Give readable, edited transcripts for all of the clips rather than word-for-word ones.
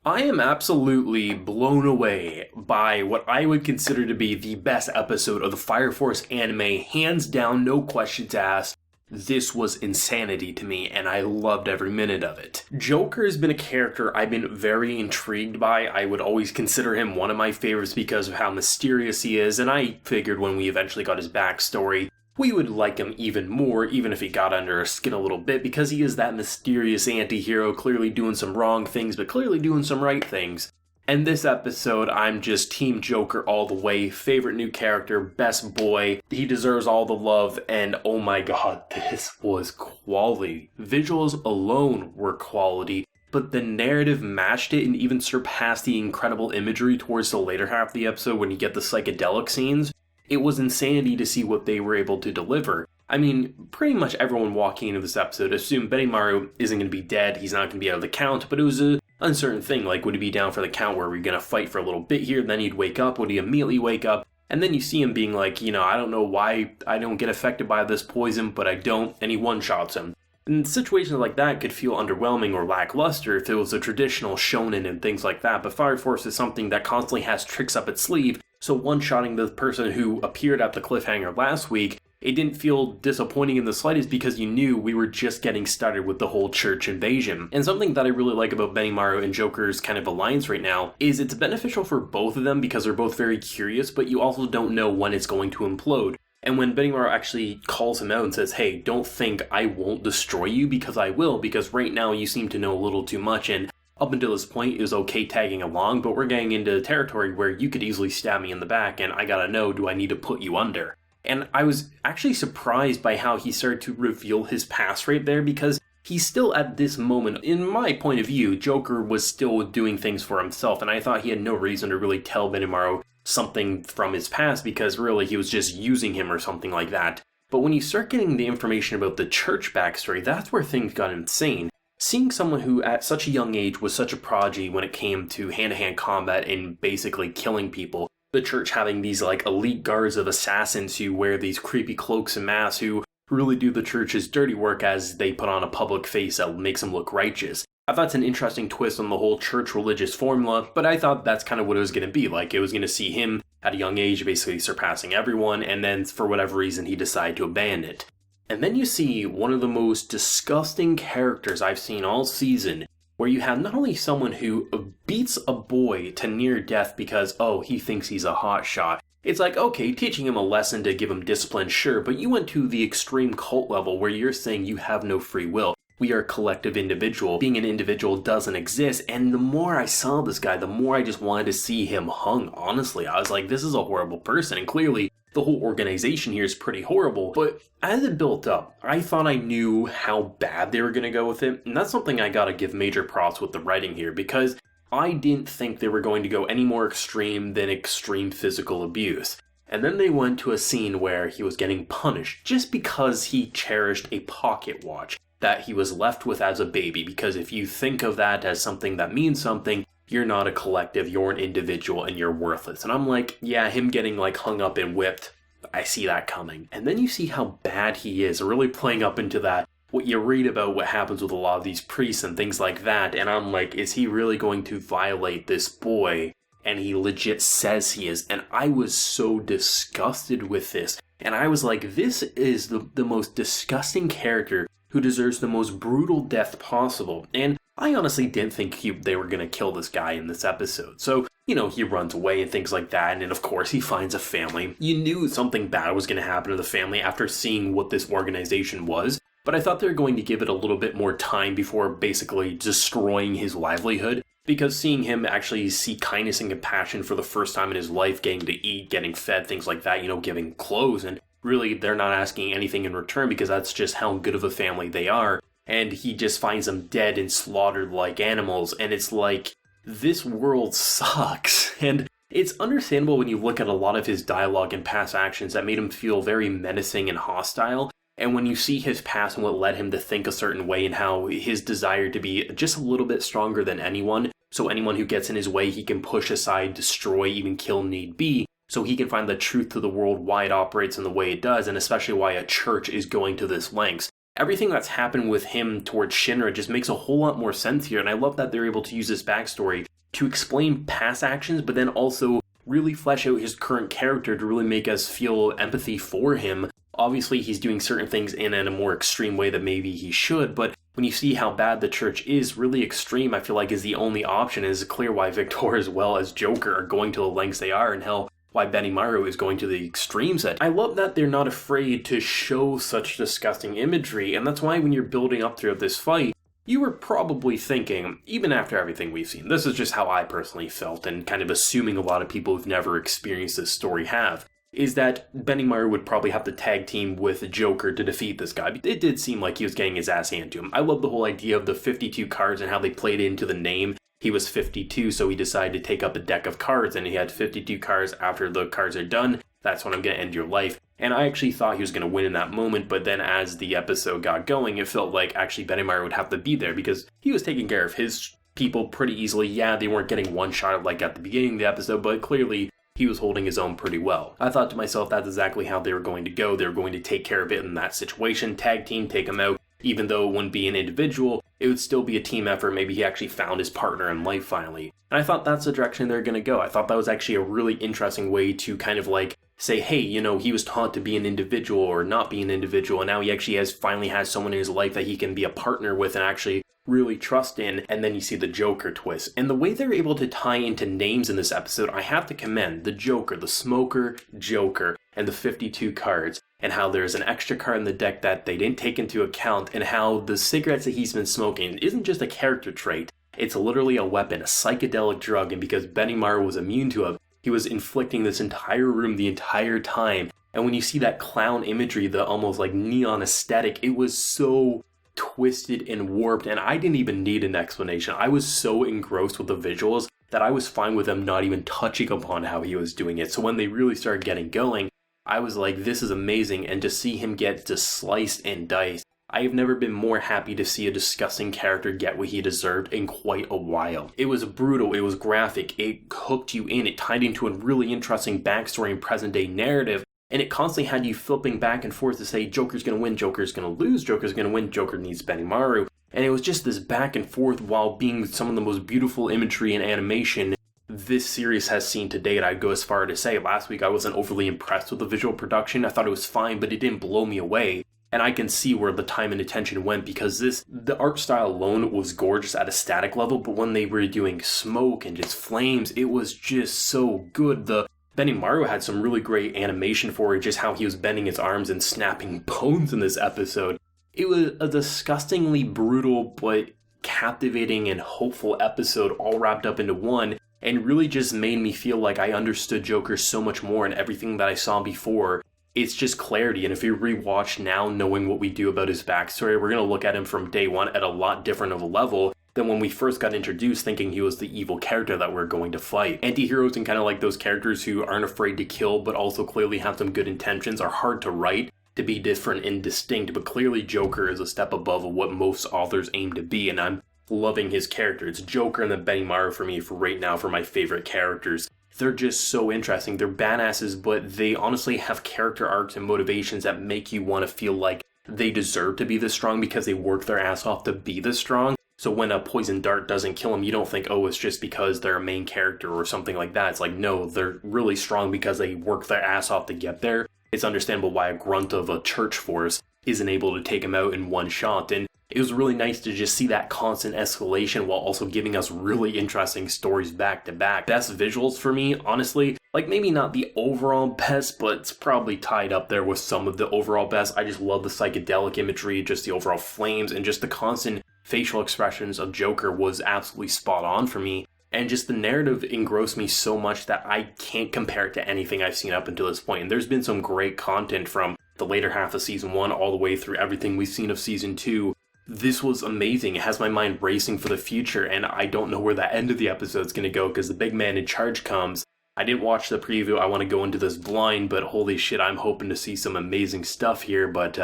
I am absolutely blown away by what I would consider to be the best episode of the Fire Force anime, hands down, no questions asked. This was insanity to me, and I loved every minute of it. Joker has been a character I've been very intrigued by. I would always consider him one of my favorites because of how mysterious he is, and I figured when we eventually got his backstory, we would like him even more, even if he got under our skin a little bit, because he is that mysterious anti-hero, clearly doing some wrong things, but clearly doing some right things. And this episode, I'm just Team Joker all the way, favorite new character, best boy, he deserves all the love, and oh my god, this was quality. Visuals alone were quality, but the narrative matched it and even surpassed the incredible imagery towards the later half of the episode when you get the psychedelic scenes. It was insanity to see what they were able to deliver. I mean, pretty much everyone walking into this episode assumed Benimaru isn't going to be dead, he's not going to be out of the count, but it was an uncertain thing, like would he be down for the count where we're going to fight for a little bit here, then he'd wake up, would he immediately wake up, and then you see him being like, I don't know why I don't get affected by this poison, but I don't, and he one-shots him. And situations like that could feel underwhelming or lackluster if it was a traditional shonen and things like that, but Fire Force is something that constantly has tricks up its sleeve, so one-shotting the person who appeared at the cliffhanger last week, it didn't feel disappointing in the slightest because you knew we were just getting started with the whole church invasion. And something that I really like about Benimaru and Joker's kind of alliance right now is it's beneficial for both of them because they're both very curious, but you also don't know when it's going to implode. And when Benimaru actually calls him out and says, hey, don't think I won't destroy you because I will, because right now you seem to know a little too much, and up until this point, it was okay tagging along, but we're getting into territory where you could easily stab me in the back, and I gotta know, do I need to put you under? And I was actually surprised by how he started to reveal his past right there, because he's still at this moment, in my point of view, Joker was still doing things for himself, and I thought he had no reason to really tell Benimaru something from his past, because really he was just using him or something like that. But when you start getting the information about the church backstory, that's where things got insane. Seeing someone who at such a young age was such a prodigy when it came to hand-to-hand combat and basically killing people, the church having these like elite guards of assassins who wear these creepy cloaks and masks who really do the church's dirty work as they put on a public face that makes them look righteous. I thought it's an interesting twist on the whole church religious formula, but I thought that's kind of what it was going to be. Like, it was going to see him at a young age basically surpassing everyone, and then for whatever reason he decided to abandon it. And then you see one of the most disgusting characters I've seen all season, where you have not only someone who beats a boy to near death because, oh, he thinks he's a hotshot. It's like, okay, teaching him a lesson to give him discipline, sure, but you went to the extreme cult level where you're saying you have no free will. We are a collective individual. Being an individual doesn't exist, and the more I saw this guy, the more I just wanted to see him hung, honestly. I was like, this is a horrible person, and clearly the whole organization here is pretty horrible, but as it built up, I thought I knew how bad they were going to go with it, and that's something I gotta give major props with the writing here, because I didn't think they were going to go any more extreme than extreme physical abuse. And then they went to a scene where he was getting punished just because he cherished a pocket watch that he was left with as a baby, because if you think of that as something that means something, you're not a collective, you're an individual, and you're worthless. And I'm like, yeah, him getting like hung up and whipped, I see that coming. And then you see how bad he is, really playing up into that, what you read about what happens with a lot of these priests and things like that, and I'm like, is he really going to violate this boy? And he legit says he is, and I was so disgusted with this. And I was like, this is the most disgusting character who deserves the most brutal death possible. And I honestly didn't think they were going to kill this guy in this episode. So, he runs away and things like that, and then of course he finds a family. You knew something bad was going to happen to the family after seeing what this organization was, but I thought they were going to give it a little bit more time before basically destroying his livelihood, because seeing him actually see kindness and compassion for the first time in his life, getting to eat, getting fed, things like that, giving clothes, and really they're not asking anything in return because that's just how good of a family they are. And he just finds them dead and slaughtered like animals, and it's like, this world sucks. And it's understandable when you look at a lot of his dialogue and past actions that made him feel very menacing and hostile, and when you see his past and what led him to think a certain way and how his desire to be just a little bit stronger than anyone, so anyone who gets in his way he can push aside, destroy, even kill need be, so he can find the truth to the world, why it operates in the way it does, and especially why a church is going to this lengths. Everything that's happened with him towards Shinra just makes a whole lot more sense here, and I love that they're able to use this backstory to explain past actions, but then also really flesh out his current character to really make us feel empathy for him. Obviously, he's doing certain things in a more extreme way than maybe he should, but when you see how bad the church is, really extreme, I feel like is the only option. It's clear why Victor as well as Joker are going to the lengths they are, and hell, why Benimaru is going to the extremes. I love that they're not afraid to show such disgusting imagery, and that's why when you're building up throughout this fight, you were probably thinking, even after everything we've seen, this is just how I personally felt, and kind of assuming a lot of people who've never experienced this story have, is that Benimaru would probably have to tag team with Joker to defeat this guy. It did seem like he was getting his ass handed to him. I love the whole idea of the 52 cards and how they played into the name. He was 52, so he decided to take up a deck of cards, and he had 52 cards. After the cards are done, that's when I'm going to end your life. And I actually thought he was going to win in that moment, but then as the episode got going, it felt like actually Benimaru would have to be there because he was taking care of his people pretty easily. Yeah, they weren't getting one-shot like at the beginning of the episode, but clearly he was holding his own pretty well. I thought to myself that's exactly how they were going to go. They were going to take care of it in that situation, tag team, take him out. Even though it wouldn't be an individual, it would still be a team effort. Maybe he actually found his partner in life finally. And I thought that's the direction they're going to go. I thought that was actually a really interesting way to kind of like say, hey, you know, he was taught to be an individual or not be an individual, and now he actually finally has someone in his life that he can be a partner with and actually really trust in. And then you see the Joker twist. And the way they're able to tie into names in this episode, I have to commend the Joker, the smoker Joker, and the 52 cards, and how there's an extra card in the deck that they didn't take into account, and how the cigarettes that he's been smoking isn't just a character trait, it's literally a weapon, a psychedelic drug, and because Benimaru was immune to it, he was inflicting this entire room the entire time. And when you see that clown imagery, the almost like neon aesthetic, it was so twisted and warped, and I didn't even need an explanation. I was so engrossed with the visuals that I was fine with them not even touching upon how he was doing it. So when they really started getting going, I was like, this is amazing, and to see him get just sliced and diced, I have never been more happy to see a disgusting character get what he deserved in quite a while. It was brutal, it was graphic, it hooked you in, it tied into a really interesting backstory and present day narrative, and it constantly had you flipping back and forth to say, Joker's gonna win, Joker's gonna lose, Joker's gonna win, Joker needs Benimaru. And it was just this back and forth while being some of the most beautiful imagery and animation this series has seen to date. I'd go as far to say last week I wasn't overly impressed with the visual production. I thought it was fine, but it didn't blow me away. And I can see where the time and attention went because the art style alone was gorgeous at a static level, but when they were doing smoke and just flames, it was just so good. The Benimaru had some really great animation for it, just how he was bending his arms and snapping bones in this episode. It was a disgustingly brutal but captivating and hopeful episode all wrapped up into one, and really just made me feel like I understood Joker so much more, and everything that I saw before, it's just clarity. And if you rewatch now, knowing what we do about his backstory, we're going to look at him from day one at a lot different of a level than when we first got introduced thinking he was the evil character that we're going to fight. Anti-heroes and kind of like those characters who aren't afraid to kill but also clearly have some good intentions are hard to write, to be different and distinct, but clearly Joker is a step above what most authors aim to be, and I'm loving his character. It's Joker and then Benimaru for me for right now for my favorite characters. They're just so interesting. They're badasses, but they honestly have character arcs and motivations that make you want to feel like they deserve to be this strong because they work their ass off to be this strong. So when a poison dart doesn't kill them, you don't think, oh, it's just because they're a main character or something like that. It's like, no, they're really strong because they work their ass off to get there. It's understandable why a grunt of a church force isn't able to take him out in one shot. And it was really nice to just see that constant escalation while also giving us really interesting stories back to back. Best visuals for me, honestly, like maybe not the overall best, but it's probably tied up there with some of the overall best. I just love the psychedelic imagery, just the overall flames, and just the constant facial expressions of Joker was absolutely spot on for me. And just the narrative engrossed me so much that I can't compare it to anything I've seen up until this point. And there's been some great content from the later half of season 1 all the way through everything we've seen of season 2. This was amazing. It has my mind racing for the future, and I don't know where the end of the episode's going to go because the big man in charge comes. I didn't watch the preview. I want to go into this blind, but holy shit, I'm hoping to see some amazing stuff here, but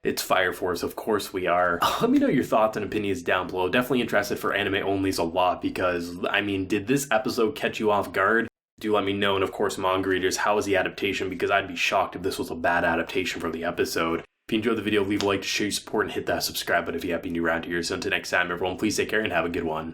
it's Fire Force, of course we are. Let me know your thoughts and opinions down below. Definitely interested for anime onlys a lot because, I mean, did this episode catch you off guard? Do let me know, and of course, manga readers, how was the adaptation? Because I'd be shocked if this was a bad adaptation for the episode. If you enjoyed the video, leave a like to show your support and hit that subscribe button if you happen to be new around here. So until next time, everyone, please take care and have a good one.